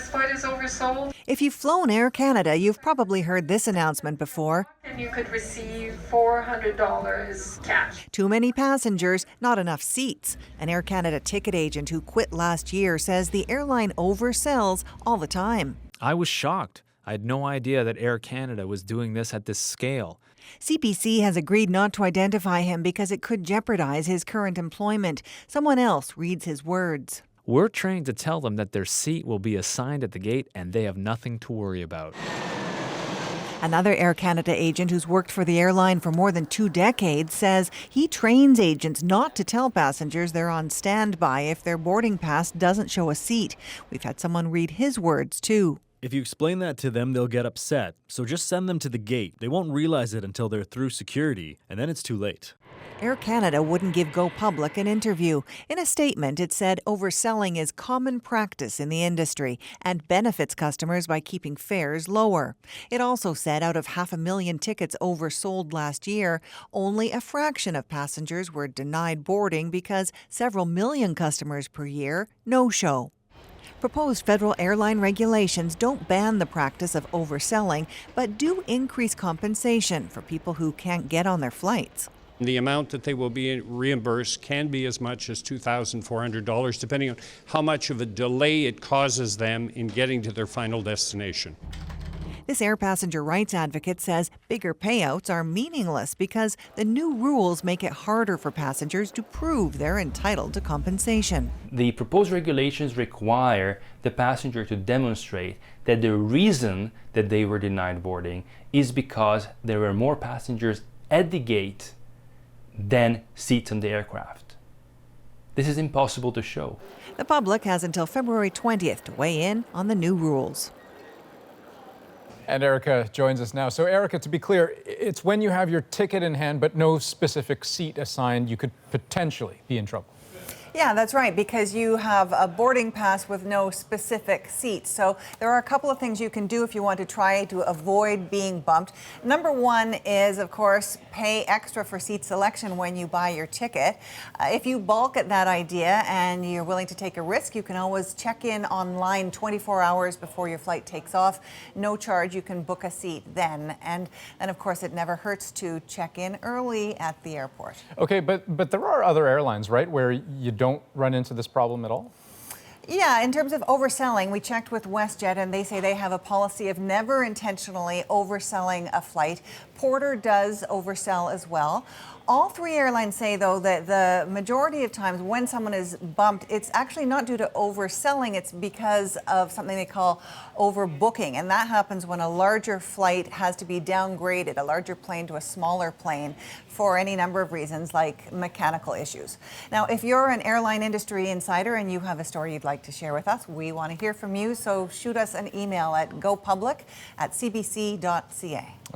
this flight is oversold. If you've flown Air Canada, you've probably heard this announcement before. And you could receive $400 cash. Too many passengers, not enough seats. An Air Canada ticket agent who quit last year says the airline oversells all the time. I was shocked. I had no idea that Air Canada was doing this at this scale. CBC has agreed not to identify him because it could jeopardize his current employment. Someone else reads his words. We're trained to tell them that their seat will be assigned at the gate and they have nothing to worry about. Another Air Canada agent who's worked for the airline for more than 2 decades says he trains agents not to tell passengers they're on standby if their boarding pass doesn't show a seat. We've had someone read his words, too. If you explain that to them, they'll get upset. So just send them to the gate. They won't realize it until they're through security, and then it's too late. Air Canada wouldn't give Go Public an interview. In a statement, it said overselling is common practice in the industry and benefits customers by keeping fares lower. It also said out of 500,000 tickets oversold last year, only a fraction of passengers were denied boarding because several million customers per year no-show. Proposed federal airline regulations don't ban the practice of overselling, but do increase compensation for people who can't get on their flights. The amount that they will be reimbursed can be as much as $2,400, depending on how much of a delay it causes them in getting to their final destination. This air passenger rights advocate says bigger payouts are meaningless because the new rules make it harder for passengers to prove they're entitled to compensation. The proposed regulations require the passenger to demonstrate that the reason that they were denied boarding is because there were more passengers at the gate than seats on the aircraft. This is impossible to show. The public has until February 20th to weigh in on the new rules. And Erica joins us now. So Erica, to be clear, it's when you have your ticket in hand but no specific seat assigned, you could potentially be in trouble. Yeah, that's right, because you have a boarding pass with no specific seat. So there are a couple of things you can do if you want to try to avoid being bumped. Number one is, of course, pay extra for seat selection when you buy your ticket. If you balk at that idea and you're willing to take a risk, you can always check in online 24 hours before your flight takes off. No charge, you can book a seat then. And of course, it never hurts to check in early at the airport. Okay, but there are other airlines, right, where you don't run into this problem at all? Yeah, in terms of overselling, we checked with WestJet and they say they have a policy of never intentionally overselling a flight. Porter does oversell as well. All three airlines say, though, that the majority of times when someone is bumped, it's actually not due to overselling, it's because of something they call overbooking. And that happens when a larger flight has to be downgraded, a larger plane to a smaller plane, for any number of reasons, like mechanical issues. Now, if you're an airline industry insider and you have a story you'd like to share with us, we want to hear from you. So shoot us an email at gopublic@cbc.ca.